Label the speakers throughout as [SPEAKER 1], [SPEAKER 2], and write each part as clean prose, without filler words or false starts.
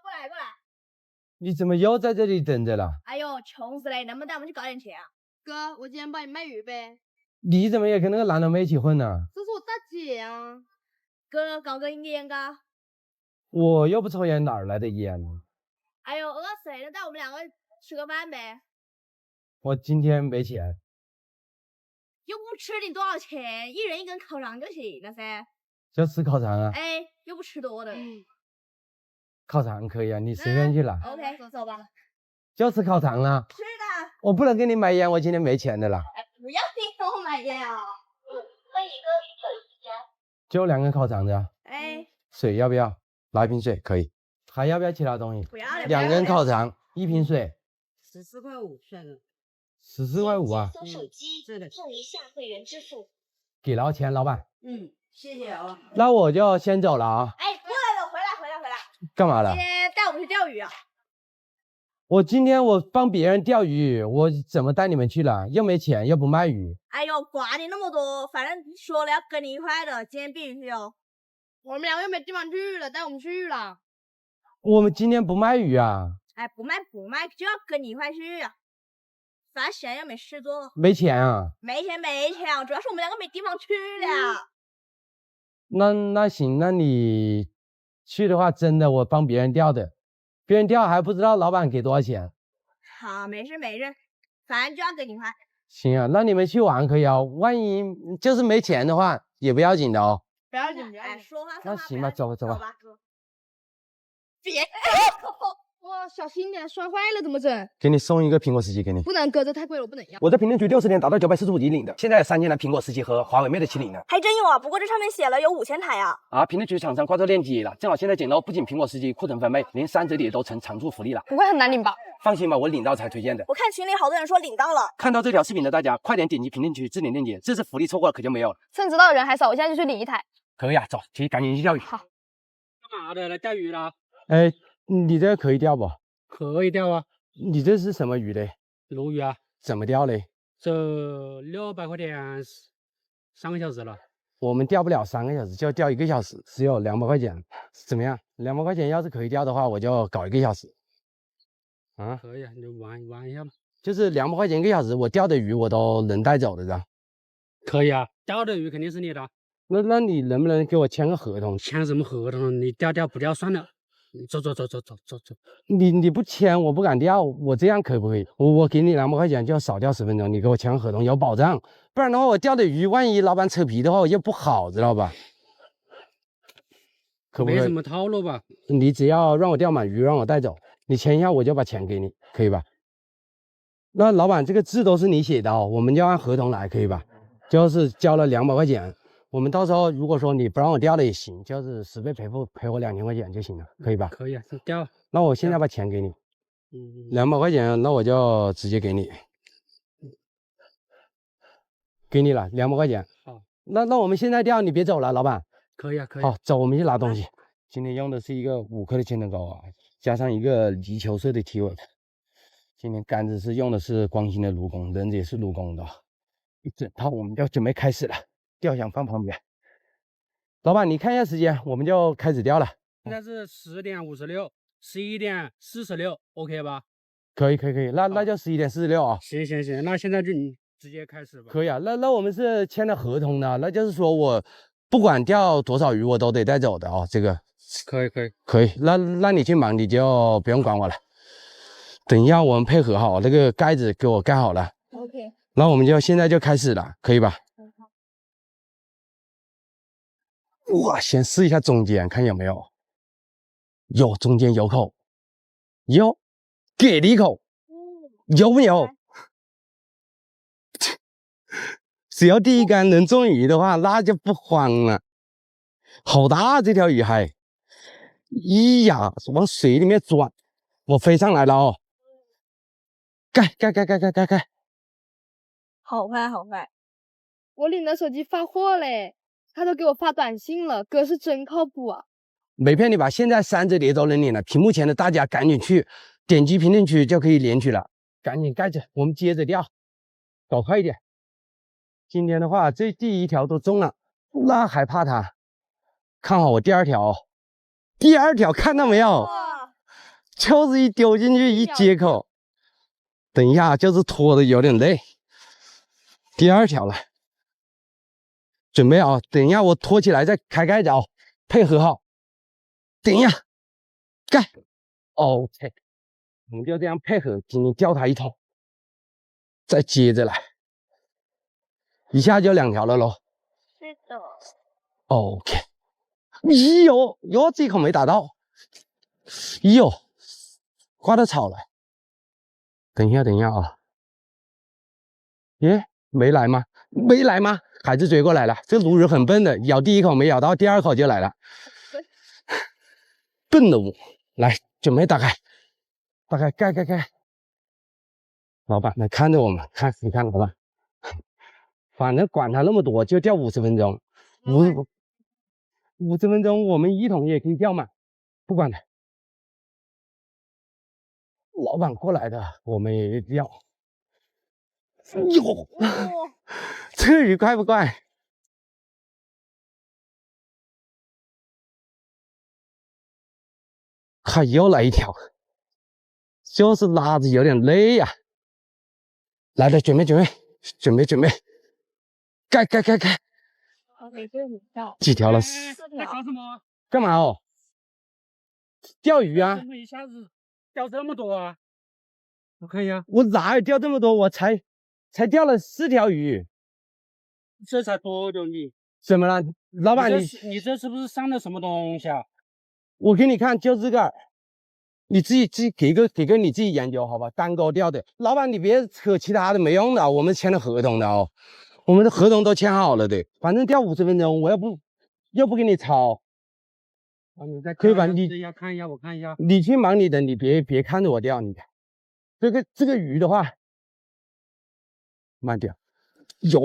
[SPEAKER 1] 过来过来。
[SPEAKER 2] 你怎么又在这里等着了？
[SPEAKER 1] 哎呦，穷死嘞！能不能带我们去搞点钱啊？
[SPEAKER 3] 哥，我今天帮你卖鱼呗。
[SPEAKER 2] 你怎么也跟那个男的们一起混呢？
[SPEAKER 3] 这是我大姐啊。
[SPEAKER 1] 哥，搞根烟嘎。
[SPEAKER 2] 我又不抽烟，哪儿来的烟？
[SPEAKER 1] 哎呦，饿死了，那带我们两个吃个饭呗。
[SPEAKER 2] 我今天没钱。
[SPEAKER 1] 又不吃你多少钱，一人一根烤肠就行了噻。
[SPEAKER 2] 就吃烤肠啊？
[SPEAKER 1] 哎，又不吃多的。
[SPEAKER 2] 烤肠可以啊，你随便去拿。
[SPEAKER 1] OK，走吧。
[SPEAKER 2] 就吃烤肠了。
[SPEAKER 1] 是的。
[SPEAKER 2] 我不能给你买烟，我今天没钱的了。
[SPEAKER 1] 哎，不要你给我买烟啊！
[SPEAKER 4] 欢迎歌评审时间。
[SPEAKER 2] 就2根烤肠的。
[SPEAKER 1] 哎，
[SPEAKER 2] 水要不要？拿一瓶水可以。还要不要其他东西？
[SPEAKER 1] 不要了。
[SPEAKER 2] 2根烤肠，1瓶水。
[SPEAKER 3] 14.5块，帅哥。
[SPEAKER 2] 14.5块啊？
[SPEAKER 4] 搜手机，
[SPEAKER 3] 是的。
[SPEAKER 4] 做一下会员支付。
[SPEAKER 2] 给了钱，老板。
[SPEAKER 3] 谢谢啊。
[SPEAKER 2] 那我就先走了啊。
[SPEAKER 1] 哎，过来了，回来。
[SPEAKER 2] 干嘛了？
[SPEAKER 1] 今天带我们去钓鱼啊？
[SPEAKER 2] 今天我帮别人钓鱼，我怎么带你们去了？又没钱，又不卖鱼。
[SPEAKER 1] 哎呦，管你那么多，反正说了要跟你一块的，今天必须去哦。
[SPEAKER 3] 我们两个又没地方去了，带我们去了。
[SPEAKER 2] 我们今天不卖鱼啊。
[SPEAKER 1] 哎，不卖，就要跟你一块去啊。反正闲又没事做。
[SPEAKER 2] 没钱啊？
[SPEAKER 1] 没钱，主要是我们两个没地方去了。
[SPEAKER 2] 那行，那你去的话，真的我帮别人钓的，别人钓还不知道老板给多少钱。
[SPEAKER 1] 好，没事，反正就要跟你一块。
[SPEAKER 2] 行啊，那你们去玩可以啊，万一就是没钱的话也不要紧的哦。
[SPEAKER 3] 不要紧，
[SPEAKER 1] 哎，说话
[SPEAKER 2] 那行吧，走吧。
[SPEAKER 1] 别。
[SPEAKER 3] 哇，小心点，摔坏了怎么整？
[SPEAKER 2] 给你送一个苹果10G给你。
[SPEAKER 3] 不能哥，这太贵了，我不能要。
[SPEAKER 5] 我在评论区60天达到945级领的，现在有3千台苹果10G和华为 Mate 7领的。
[SPEAKER 1] 还真有啊，不过这上面写了有5000台啊。
[SPEAKER 5] 啊，评论区厂商挂错链接了，正好现在捡到不仅苹果10G 库存分配，连3折抵都成常驻福利了。
[SPEAKER 3] 不会很难领吧？
[SPEAKER 5] 放心吧，我领到才推荐的。
[SPEAKER 1] 我看群里好多人说领到了。
[SPEAKER 5] 看到这条视频的大家，快点点击评论区置顶链接，这次福利错过了可就没有了。
[SPEAKER 3] 趁知道的人还少，我现在就去领一台。
[SPEAKER 5] 可以啊，走，赶紧去钓鱼。
[SPEAKER 3] 好。
[SPEAKER 6] 干嘛的？来钓鱼啦？
[SPEAKER 2] 哎，你这个可以钓不？
[SPEAKER 6] 可以钓啊。
[SPEAKER 2] 你这是什么鱼嘞？
[SPEAKER 6] 鲈鱼啊。
[SPEAKER 2] 怎么钓嘞？
[SPEAKER 6] 这600块钱3个小时了。
[SPEAKER 2] 我们钓不了3个小时，就要钓1个小时，只有200块钱，怎么样？200块钱要是可以钓的话，我就搞1个小时。啊？
[SPEAKER 6] 可以啊，你就玩一下嘛。
[SPEAKER 2] 就是200块钱1个小时，我钓的鱼我都能带走的，是吧？
[SPEAKER 6] 可以啊，钓的鱼肯定是你的。
[SPEAKER 2] 那你能不能给我签个合同？
[SPEAKER 6] 签什么合同？你钓不钓算了。走。
[SPEAKER 2] 你不签我不敢钓，我这样可不可以？我给你200块钱就少钓10分钟，你给我签个合同有保障，不然的话我钓的鱼万一老板扯皮的话我又不好，知道吧？可不可以？
[SPEAKER 6] 没什么套路吧？
[SPEAKER 2] 你只要让我钓满鱼，让我带走，你签一下我就把钱给你，可以吧？那老板这个字都是你写的哦，我们就按合同来，可以吧？就是交了200块钱。我们到时候如果说你不让我钓了也行，就是10倍赔付，赔我2000块钱就行了，可以吧？
[SPEAKER 6] 可以啊，钓。
[SPEAKER 2] 那我现在把钱给你，200块钱，那我就直接给你，给你了200块钱。
[SPEAKER 6] 好，
[SPEAKER 2] 那我们现在钓，你别走了，老板。
[SPEAKER 6] 可以啊。
[SPEAKER 2] 好，走，我们去拿东西。今天用的是一个5克的千层膏啊，加上一个泥鳅色的体尾。今天杆子是用的是光兴的卢工，人子也是卢工的，一整套我们就准备开始了。钓箱放旁边，老板你看一下时间，我们就开始钓了。
[SPEAKER 6] 现在是10点56 ，11点46 ，OK 吧？
[SPEAKER 2] 可以，那就11点46啊。
[SPEAKER 6] 行，那现在就你直接开始吧。
[SPEAKER 2] 可以啊，那我们是签了合同的，那就是说我不管钓多少鱼我都得带走的啊，这个可以，那你去忙，你就不用管我了。等一下我们配合好，那个盖子给我盖好了。
[SPEAKER 1] OK。
[SPEAKER 2] 那我们就现在就开始了，可以吧？哇，先试一下中间，看有没有，有中间有口，有，给了一口，有没有？只要第一竿能中鱼的话，那就不慌了。好大这条鱼还，咦呀，往水里面钻，我飞上来了哦。盖，
[SPEAKER 1] 好快！
[SPEAKER 3] 我领的手机发货嘞。他都给我发短信了，哥是真靠谱啊！
[SPEAKER 2] 没骗你吧？现在3折叠都能领了，屏幕前的大家赶紧去点击评论区就可以领取了，赶紧盖着，我们接着钓，搞快一点。今天的话，这第1条都中了，那还怕它？看好我第2条，看到没有？就是一丢进去一接口，等一下就是拖的有点累。第二条了，准备啊！等一下我拖起来再开盖子啊，配合好。等一下，盖 ，OK， 我们就这样配合，今天吊它一桶，再接着来，一下就2条了咯。
[SPEAKER 1] 是的。
[SPEAKER 2] OK， 哟，这口没打到，哟，刮到草了。等一下啊！耶，没来吗？没来吗？还是追过来了？这鲈鱼很笨的，咬第一口没咬到，第二口就来了。笨的我，来，准备打开，盖。老板来看着我们，你看老板，反正管他那么多，就钓50分钟，50分钟我们一桶也可以钓满，不管他。老板过来的，我们也钓。哟，这个鱼快不快？还又来一条，就是拉着有点累呀。来的，准备，盖。几条了？
[SPEAKER 6] 在搞什么？
[SPEAKER 2] 干嘛哦？钓鱼啊！
[SPEAKER 6] 怎么一下子钓这么多啊？我看一下，
[SPEAKER 2] 我哪有钓这么多？我才钓了4条鱼。
[SPEAKER 6] 这才多久你？
[SPEAKER 2] 怎么了，老板？
[SPEAKER 6] 你这是不是上了什么东西啊？
[SPEAKER 2] 我给你看，就这个，你自己给个你自己研究好吧？单钩钓的，老板你别扯其他的没用的，我们签了合同的哦，我们的合同都签好了的，反正钓50分钟，我又不给你抄。
[SPEAKER 6] 啊，你再
[SPEAKER 2] 可以吧？
[SPEAKER 6] 看一下，我看一下。
[SPEAKER 2] 你去忙你的，你别看着我钓，你看这个鱼的话，慢点，有，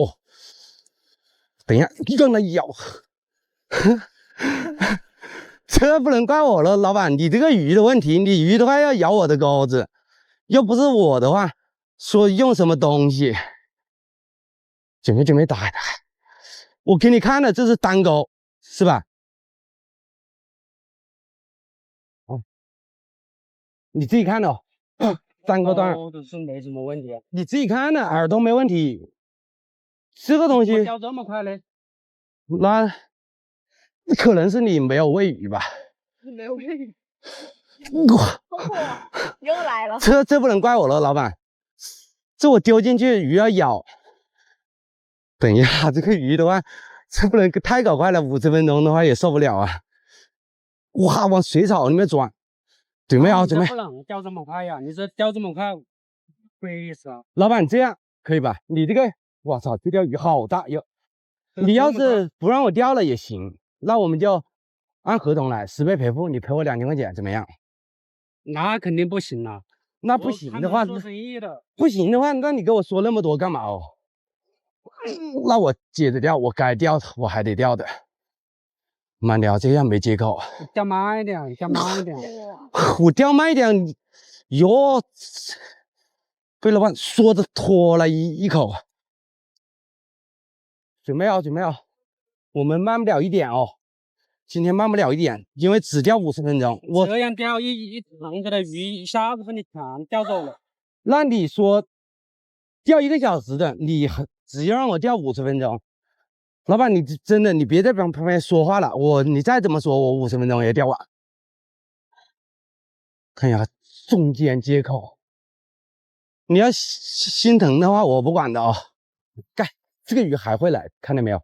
[SPEAKER 2] 等一下让它咬。这不能怪我了，老板，你这个鱼的问题，你鱼的话要咬我的钩子，要不是我的话，说用什么东西，准备打开，我给你看了，这是单钩，是吧？哦，你自己看哦，单钩段
[SPEAKER 6] 都是没什么问题啊，
[SPEAKER 2] 你自己看的，耳朵没问题，这个东西
[SPEAKER 6] 钓这么快嘞？
[SPEAKER 2] 那可能是你没有喂鱼吧？
[SPEAKER 3] 没有喂鱼，
[SPEAKER 1] 又来了。
[SPEAKER 2] 这不能怪我了，老板，这我丢进去鱼要咬。等一下，这个鱼的话，这不能太搞快了，50分钟的话也受不了啊！哇，往水草里面钻，准备啊，准备。
[SPEAKER 6] 不能钓这么快呀！你这钓这么快，贵死啊！
[SPEAKER 2] 老板，这样可以吧？你这个，我操，这条鱼好大哟！你要是不让我钓了也行，那我们就按合同来，10倍赔付，你赔我2000块钱，怎么样？
[SPEAKER 6] 那肯定不行了。
[SPEAKER 2] 那不行的话，
[SPEAKER 6] 做生意的
[SPEAKER 2] 不行的话，那你跟我说那么多干嘛哦？那我接着钓，我该钓我还得钓的。慢点，这样没接口。
[SPEAKER 6] 钓慢一点，钓慢一点。
[SPEAKER 2] 我钓慢一点，哟，被老板说着拖了一口。准备啊，我们慢不了一点哦。今天慢不了一点，因为只钓50分钟。我
[SPEAKER 6] 这样钓一长着的鱼，一下子把你全钓走了。
[SPEAKER 2] 那你说钓1个小时的，你只让我钓50分钟，老板，你真的你别在旁边说话了，你再怎么说，我50分钟也钓完。看一下中间接口，你要心疼的话，我不管的哦。盖，这个鱼还会来，看到没有？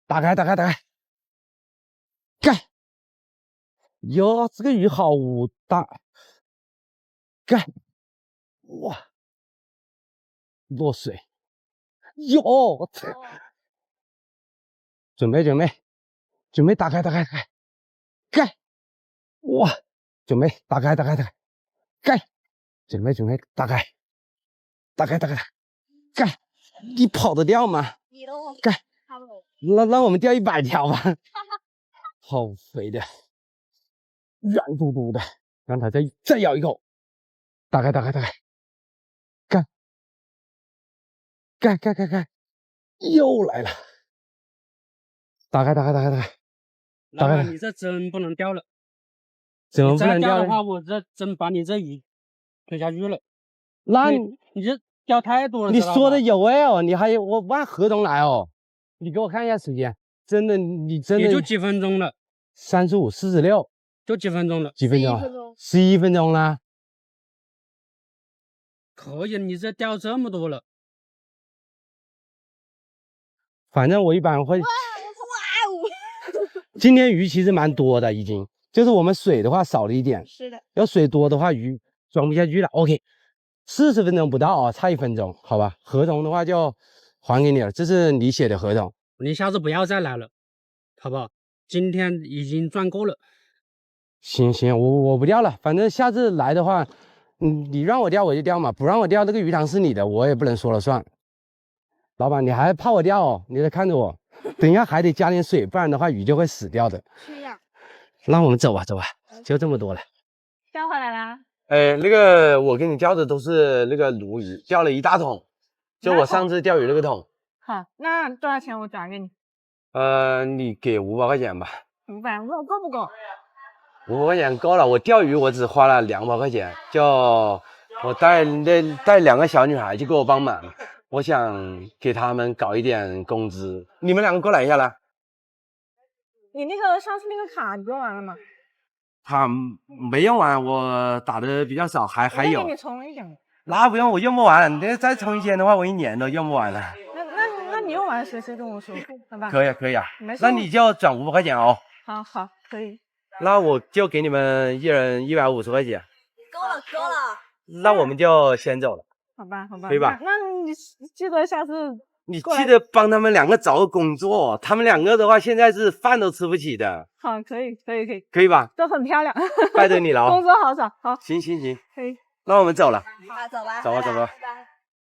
[SPEAKER 2] 打开，盖。哟，这个鱼好大，盖，哇，落水，哟，准备打开，盖，哇，准备打开，盖，准备打开，盖，你跑得掉吗？
[SPEAKER 1] 你都
[SPEAKER 2] 盖，
[SPEAKER 1] 差不多。
[SPEAKER 2] 那我们钓100条吧，好肥的，圆嘟嘟的，让它再咬一口，打开，盖，又来了，打开，
[SPEAKER 6] 老板，你这真不能钓了，
[SPEAKER 2] 怎么
[SPEAKER 6] 你
[SPEAKER 2] 不能钓呢？
[SPEAKER 6] 再钓的话，我这真把你这鱼推下去了。
[SPEAKER 2] 那
[SPEAKER 6] 你这钓太多了，
[SPEAKER 2] 你
[SPEAKER 6] 知道吧
[SPEAKER 2] 说的有哎哦，你还有我按合同来哦。你给我看一下时间，真的，你真的
[SPEAKER 6] 也就几分钟了，
[SPEAKER 2] 35、46，
[SPEAKER 6] 就几分钟了，
[SPEAKER 2] 几分钟啊？
[SPEAKER 3] 11分钟
[SPEAKER 2] 11分钟啦。
[SPEAKER 6] 可以，你这钓这么多了，
[SPEAKER 2] 反正我一般会。
[SPEAKER 3] 哇哦！
[SPEAKER 2] 今天鱼其实蛮多的，已经，就是我们水的话少了一点，
[SPEAKER 3] 是的，
[SPEAKER 2] 要水多的话鱼装不下去了。OK，40分钟不到啊，差1分钟，好吧？合同的话就还给你了，这是你写的合同。
[SPEAKER 6] 你下次不要再来了，好不好？今天已经赚够了。
[SPEAKER 2] 行，我不钓了，反正下次来的话，你让我钓我就钓嘛，不让我钓这个鱼塘是你的，我也不能说了算。老板，你还怕我钓哦？你得看着我，等一下还得加点水，不然的话鱼就会死掉的。
[SPEAKER 3] 这样。
[SPEAKER 2] 那我们走吧，就这么多了。
[SPEAKER 3] 钓回来啦？
[SPEAKER 2] 那个我给你钓的都是那个鲈鱼，钓了一大桶，就我上次钓鱼那个桶。
[SPEAKER 3] 好，那多少钱我转给你
[SPEAKER 2] 你给500块钱吧。
[SPEAKER 3] ？500，我够不够
[SPEAKER 2] ？500块钱够了，我钓鱼我只花了200块钱，就我带2个小女孩就给我帮忙，我想给他们搞一点工资。你们2个过来一下来。
[SPEAKER 3] 你那个上次那个卡你用完了吗？
[SPEAKER 2] 他没用完，我打的比较少，还有。
[SPEAKER 3] 再给你充一点。
[SPEAKER 2] 那不用，我用不完。你再充一千的话，我1年都用不完了。
[SPEAKER 3] 那你用完随时跟我说，好吧？
[SPEAKER 2] 可以啊。
[SPEAKER 3] 没事。
[SPEAKER 2] 那你就转500块钱哦。
[SPEAKER 3] 好，可以。
[SPEAKER 2] 那我就给你们一人150块钱。
[SPEAKER 1] 够了。
[SPEAKER 2] 那我们就先走了，
[SPEAKER 3] 好吧，
[SPEAKER 2] 可以吧？
[SPEAKER 3] 那你记得下次
[SPEAKER 2] 你记得帮他们2个找个工作，他们2个的话现在是饭都吃不起的。
[SPEAKER 3] 好，可以，
[SPEAKER 2] 可以吧？
[SPEAKER 3] 都很漂亮，
[SPEAKER 2] 拜托你了哦。
[SPEAKER 3] 工资好少，好，
[SPEAKER 2] 行，
[SPEAKER 3] 可以。
[SPEAKER 2] 那我们走了。
[SPEAKER 1] 好，走吧。
[SPEAKER 2] 走吧。
[SPEAKER 1] 拜拜。